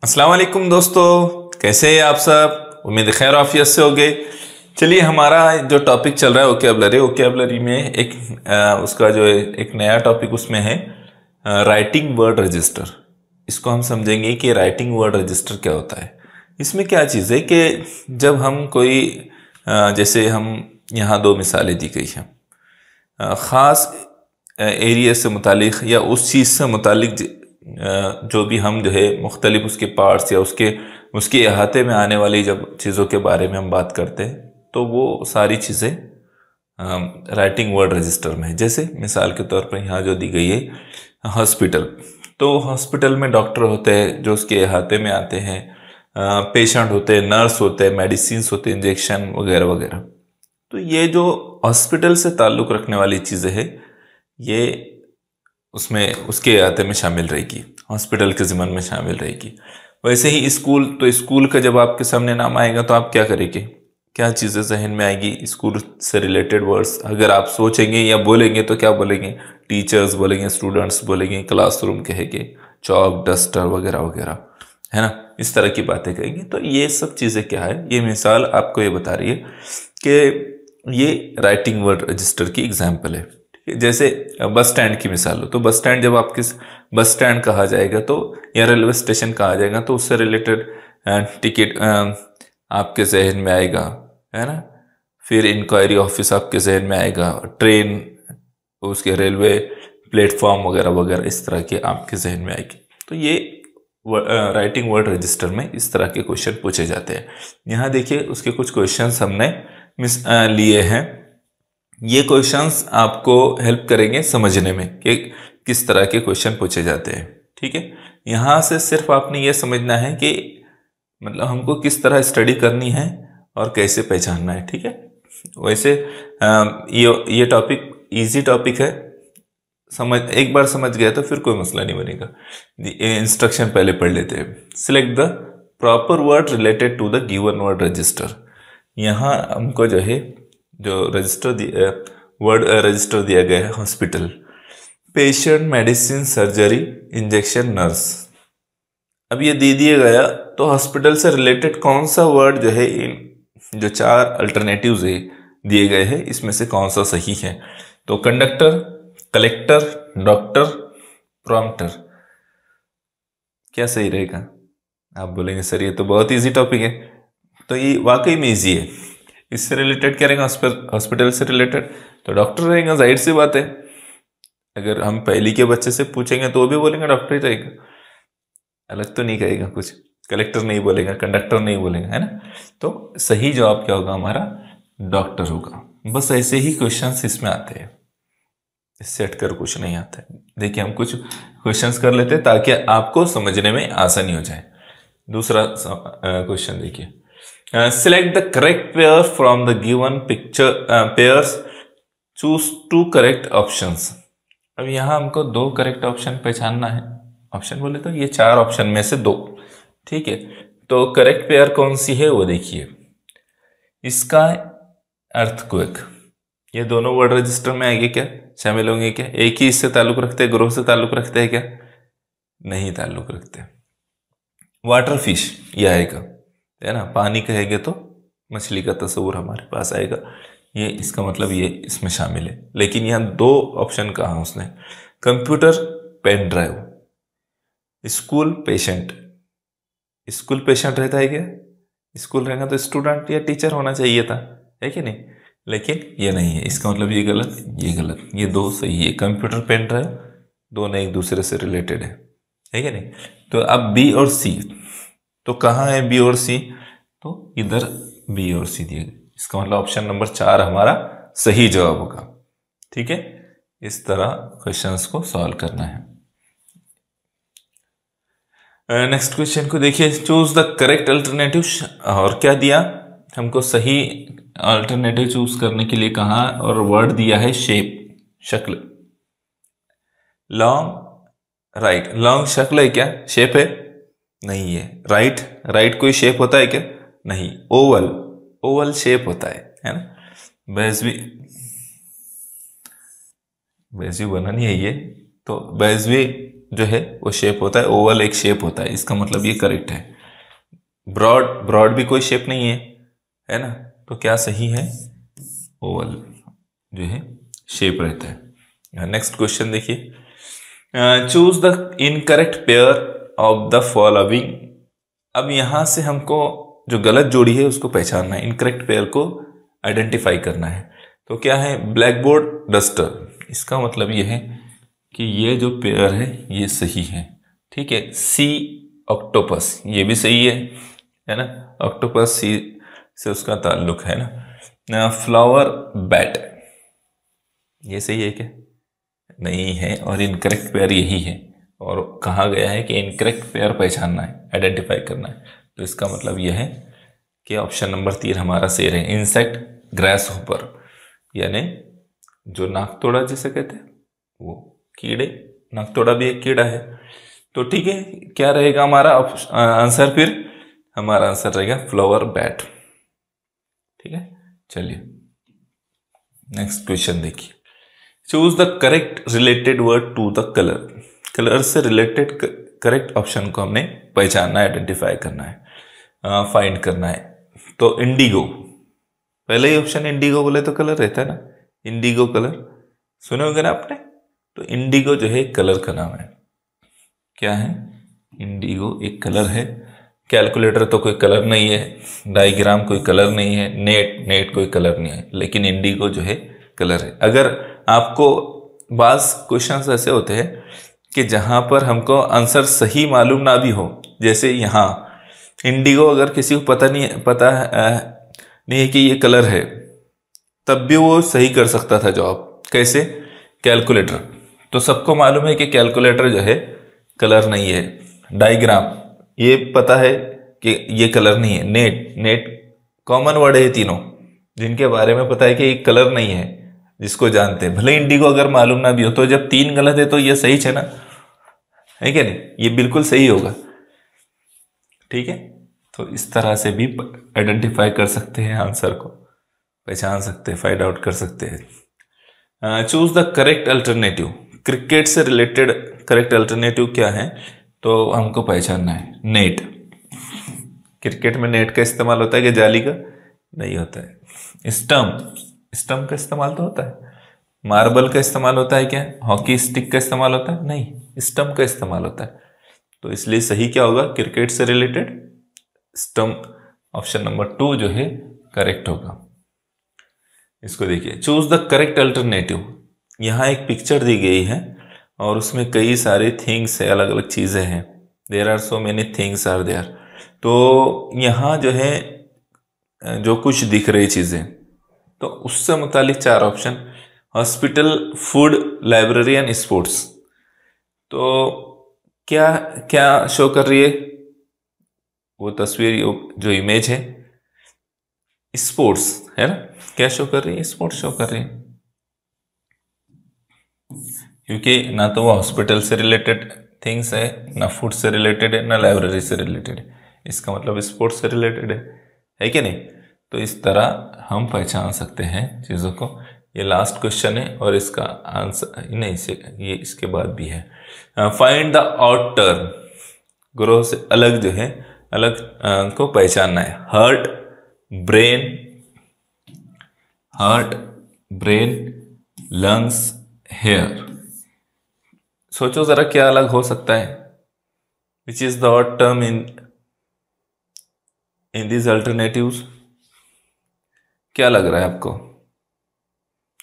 अस्सलाम वालेकुम दोस्तों, कैसे हैं आप सब। उम्मीद है खैर आफियत से होगे। चलिए, हमारा जो टॉपिक चल रहा है वोकैबुलरी में एक उसका जो है एक नया टॉपिक उसमें है राइटिंग वर्ड रजिस्टर। इसको हम समझेंगे कि राइटिंग वर्ड रजिस्टर क्या होता है। इसमें क्या चीज़ है कि जब हम कोई जैसे हम यहाँ दो मिसालें दी गई हैं ख़ास एरिया से मुतालिक या उस चीज़ से मुतालिक जो भी हम जो है मुख्तलिफ उसके पार्ट्स या उसके अहाते में आने वाली जब चीज़ों के बारे में हम बात करते हैं तो वो सारी चीज़ें राइटिंग वर्ड रजिस्टर में है। जैसे मिसाल के तौर पर यहाँ जो दी गई है हॉस्पिटल, तो हॉस्पिटल में डॉक्टर होते हैं जो उसके अहाते में आते हैं, पेशेंट होते हैं, नर्स होते हैं, मेडिसिन होते हैं, इंजेक्शन वगैरह वगैरह। तो ये जो हॉस्पिटल से ताल्लुक़ रखने वाली चीज़ें हैं ये उसमें उसके अहाते में शामिल रहेगी, हॉस्पिटल के ज़िम्मन में शामिल रहेगी। वैसे ही स्कूल, तो स्कूल का जब आपके सामने नाम आएगा तो आप क्या करेंगे, क्या चीज़ें जहन में आएगी स्कूल से रिलेटेड वर्ड्स अगर आप सोचेंगे या बोलेंगे तो क्या बोलेंगे, टीचर्स बोलेंगे, स्टूडेंट्स बोलेंगे, क्लासरूम कहेंगे, चौक, डस्टर वगैरह वगैरह, है ना, इस तरह की बातें कहेंगे। तो ये सब चीज़ें क्या है, ये मिसाल आपको ये बता रही है कि ये राइटिंग वर्ड रजिस्टर की एग्जाम्पल है। जैसे बस स्टैंड की मिसाल लो, तो बस स्टैंड जब आप किस बस स्टैंड कहा जाएगा तो या रेलवे स्टेशन कहा जाएगा तो उससे रिलेटेड टिकट आपके जहन में आएगा, है ना। फिर इंक्वायरी ऑफिस आपके जहन में आएगा, ट्रेन, उसके रेलवे प्लेटफॉर्म वगैरह वगैरह इस तरह के आपके जहन में आएगी। तो ये राइटिंग वर्ड रजिस्टर में इस तरह के क्वेश्चन पूछे जाते हैं। यहाँ देखिए उसके कुछ क्वेश्चंस हमने लिए हैं। ये क्वेश्चंस आपको हेल्प करेंगे समझने में कि किस तरह के क्वेश्चन पूछे जाते हैं। ठीक है, यहाँ से सिर्फ आपने ये समझना है कि मतलब हमको किस तरह स्टडी करनी है और कैसे पहचानना है। ठीक है, वैसे ये टॉपिक इजी टॉपिक है, एक बार समझ गया तो फिर कोई मसला नहीं बनेगा। इंस्ट्रक्शन पहले पढ़ लेते हैं। Select the proper word related to the given word register. यहाँ हमको जो है जो वर्ड रजिस्टर दिया गया है hospital, patient, medicine, surgery, injection, nurse. अब ये दे दिया गया तो हॉस्पिटल से रिलेटेड कौन सा वर्ड जो है इन जो चार अल्टरनेटिव्स है दिए गए हैं इसमें से कौन सा सही है। तो कंडक्टर, कलेक्टर, डॉक्टर, प्रॉम्प्टर, क्या सही रहेगा। आप बोलेंगे सर ये तो बहुत इजी टॉपिक है, तो ये वाकई में इजी है। इससे रिलेटेड क्या रहेगा, हॉस्पिटल से रिलेटेड तो डॉक्टर रहेगा, जाहिर सी बात है। अगर हम पहली के बच्चे से पूछेंगे तो वो भी बोलेंगे डॉक्टर ही रहेगा, अलग तो नहीं कहेगा कुछ। कलेक्टर नहीं बोलेगा, कंडक्टर नहीं बोलेगा, है ना। तो सही जवाब क्या होगा हमारा, डॉक्टर होगा। बस ऐसे ही क्वेश्चंस इसमें आते हैं, इससे हटकर कुछ नहीं आता है। देखिए हम कुछ क्वेश्चंस कर लेते हैं ताकि आपको समझने में आसानी हो जाए। दूसरा क्वेश्चन देखिए, select the correct pair from the given picture pairs, choose two correct options। अब यहाँ हमको दो करेक्ट ऑप्शन पहचानना है। ऑप्शन बोले तो ये चार ऑप्शन में से दो, ठीक है। तो करेक्ट पेयर कौन सी है वो देखिए, इसका अर्थक्वेक, ये दोनों वर्ड रजिस्टर में आएंगे क्या, शामिल होंगे क्या, एक ही इससे ताल्लुक रखते हैं, ग्रोह से ताल्लुक रखते हैं क्या, नहीं ताल्लुक रखते। वाटर फिश ये आएगा, है ना, पानी कहेंगे तो मछली का तस्वुर हमारे पास आएगा, ये इसका मतलब ये इसमें शामिल है। लेकिन यहाँ दो ऑप्शन कहा उसने, computer, pen drive, school, patient. School patient रहता है क्या, स्कूल रहेगा तो स्टूडेंट या टीचर होना चाहिए था, है कि नहीं, लेकिन ये नहीं है। इसका मतलब ये गलत, ये गलत, ये दो सही है। कंप्यूटर, पेन ड्राइव दोनों एक दूसरे से रिलेटेड है कि नहीं। तो अब बी और सी, तो कहाँ है बी और सी, तो इधर बी और सी दिए गए। इसका मतलब ऑप्शन नंबर 4 हमारा सही जवाब होगा। ठीक है, इस तरह क्वेश्चंस को सॉल्व करना है। नेक्स्ट क्वेश्चन को देखिए, चूज द करेक्ट अल्टरनेटिव। और क्या दिया हमको, सही अल्टरनेटिव चूज करने के लिए कहा और वर्ड दिया है शेप, शक्ल। लॉन्ग, राइट, लॉन्ग शक्ल है क्या, शेप है, नहीं है। राइट, राइट कोई शेप होता है क्या, नहीं। ओवल, ओवल शेप होता है ना। बेजवी, बेजवी बना नहीं है ये, तो बेजवी जो है वो शेप होता है, ओवल एक शेप होता है, इसका मतलब ये करेक्ट है। ब्रॉड भी कोई शेप नहीं है ना, तो क्या सही है, ओवल जो है शेप रहता है। नेक्स्ट क्वेश्चन देखिए, choose the incorrect pair of the following. अब यहां से हमको जो गलत जोड़ी है उसको पहचानना है, इनकरेक्ट पेयर को आइडेंटिफाई करना है। तो क्या है, ब्लैक बोर्ड डस्टर, इसका मतलब ये है कि ये जो पेयर है ये सही है, ठीक है। सी ऑक्टोपस, ये भी सही है ना, ऑक्टोपस सी से उसका ताल्लुक है ना। फ्लावर बैट, ये सही है क्या, नहीं है, और इनकरेक्ट पेयर यही है, और कहा गया है कि इनकरेक्ट पेयर पहचानना है, आइडेंटिफाई करना है। तो इसका मतलब यह है कि ऑप्शन नंबर 3 हमारा सही है। इंसेक्ट ग्रास होपर, यानी जो नाकतोड़ा जिसे कहते हैं वो कीड़े, नाकतोड़ा भी एक कीड़ा है। तो ठीक है, क्या रहेगा हमारा आंसर, फिर हमारा आंसर रहेगा फ्लावर बैट, ठीक है। चलिए नेक्स्ट क्वेश्चन देखिए, choose the correct related word to the colour. Colour से रिलेटेड करेक्ट ऑप्शन को हमने पहचानना है, आइडेंटिफाई करना है, फाइंड करना है। तो इंडिगो, पहले ही ऑप्शन इंडिगो बोले तो कलर रहता है ना, इंडिगो कलर सुने होंगे ना आपने। तो इंडिगो जो है कलर का नाम है, क्या है, इंडिगो एक कलर है। कैलकुलेटर तो कोई कलर नहीं है, डायग्राम कोई कलर नहीं है, नेट कोई कलर नहीं है, लेकिन इंडिगो जो है कलर है। अगर आपको बास क्वेश्चंस ऐसे होते हैं कि जहां पर हमको आंसर सही मालूम ना भी हो, जैसे यहाँ इंडिगो अगर किसी को पता नहीं है कि ये कलर है, तब भी वो सही कर सकता था जवाब। कैसे, कैलकुलेटर तो सबको मालूम है कि कैलकुलेटर जो है कलर नहीं है। डायग्राम ये पता है कि ये कलर नहीं है। नेट कॉमन वर्ड है, तीनों जिनके बारे में पता है कि एक कलर नहीं है, जिसको जानते हैं। भले इंडिगो अगर मालूम ना भी हो, तो जब 3 गलत है तो ये सही है ना, है क्या नहीं, ये बिल्कुल सही होगा, ठीक है। तो इस तरह से भी आइडेंटिफाई कर सकते हैं, आंसर को पहचान सकते हैं, फाइंड आउट कर सकते हैं। Choose the correct alternative. Cricket से रिलेटेड करेक्ट अल्टरनेटिव क्या है, तो हमको पहचानना है। नेट, क्रिकेट में नेट का इस्तेमाल होता है कि जाली का, नहीं होता है। स्टंप का इस्तेमाल तो होता है। मार्बल का इस्तेमाल होता है क्या, हॉकी स्टिक का इस्तेमाल होता है, नहीं, स्टंप का इस्तेमाल होता है। तो इसलिए सही क्या होगा, क्रिकेट से रिलेटेड स्टंप, ऑप्शन नंबर 2 जो है करेक्ट होगा। इसको देखिए, चूज द करेक्ट अल्टरनेटिव। यहां एक पिक्चर दी गई है और उसमें कई सारे थिंग्स है, अलग अलग चीजें हैं। There are so many things are there. तो यहां जो है जो कुछ दिख रही चीजें, तो उससे मुतालिक 4 option, hospital, food, library and sports. तो क्या क्या शो कर रही है वो तस्वीर, जो इमेज है, स्पोर्ट्स है ना, क्या शो कर रही है, स्पोर्ट्स शो कर रही है। क्योंकि ना तो वो हॉस्पिटल से रिलेटेड थिंग्स है, ना फूड से रिलेटेड है, ना लाइब्रेरी से रिलेटेड है, इसका मतलब स्पोर्ट्स से रिलेटेड है कि नहीं। तो इस तरह हम पहचान सकते हैं चीज़ों को। ये लास्ट क्वेश्चन है और इसका आंसर नहीं, ये इसके बाद भी है। फाइंड द ऑड टर्म, ग्रोह से अलग जो है, अलग को पहचानना है। Heart, brain, lungs, hair. सोचो जरा क्या अलग हो सकता है, which is the odd term in these alternatives. क्या लग रहा है आपको?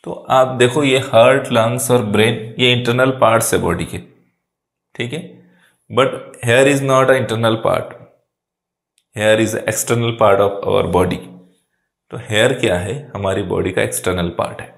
तो आप देखो, ये हार्ट, लंग्स और ब्रेन ये इंटरनल पार्ट्स है बॉडी के, ठीक है। But hair is not a internal part, hair is external part of our body. तो हेयर क्या है, हमारी बॉडी का एक्सटर्नल पार्ट है,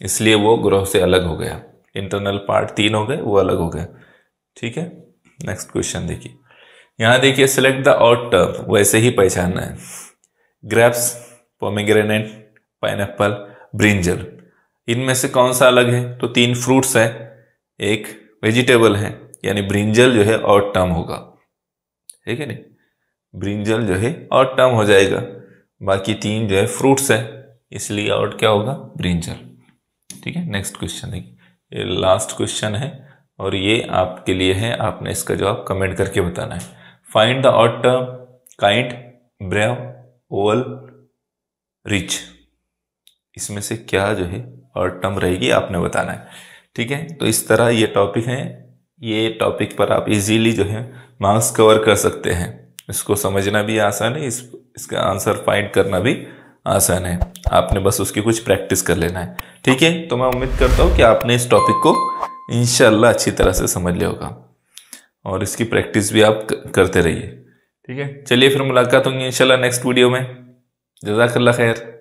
इसलिए वो ग्रोह से अलग हो गया। इंटरनल पार्ट 3 हो गए, वो अलग हो गया, ठीक है। नेक्स्ट क्वेश्चन देखिए, यहां देखिए, सिलेक्ट द ऑड टर्म, वैसे ही पहचानना है। ग्रेप्स, पोमेग्रेनेट, पाइनएप्पल, ब्रिंजल, इनमें से कौन सा अलग है? तो 3 फ्रूट्स हैं, एक वेजिटेबल है, यानी ब्रिंजल जो है ऑड टर्म होगा, ठीक है नहीं, ब्रिंजल जो है ऑड टर्म हो जाएगा। बाकी 3 जो है फ्रूट्स है, इसलिए ऑड क्या होगा, ब्रिंजल, ठीक है। नेक्स्ट क्वेश्चन देखिए, ये लास्ट क्वेश्चन है और ये आपके लिए है, आपने इसका जवाब कमेंट करके बताना है। Find the odd term, kind, brave, Oval, rich, इसमें से क्या जो है ऑड टर्म रहेगी आपने बताना है। ठीक है, तो इस तरह ये टॉपिक है, ये टॉपिक पर आप इजीली जो है मार्क्स कवर कर सकते हैं। इसको समझना भी आसान है, इसका आंसर फाइंड करना भी आसान है, आपने बस उसकी कुछ प्रैक्टिस कर लेना है। ठीक है, तो मैं उम्मीद करता हूँ कि आपने इस टॉपिक को इंशाल्लाह अच्छी तरह से समझ लिया होगा और इसकी प्रैक्टिस भी आप करते रहिए। ठीक है, चलिए फिर मुलाकात होंगी इंशाल्लाह नेक्स्ट वीडियो में। जज़ाकल्लाह खैर।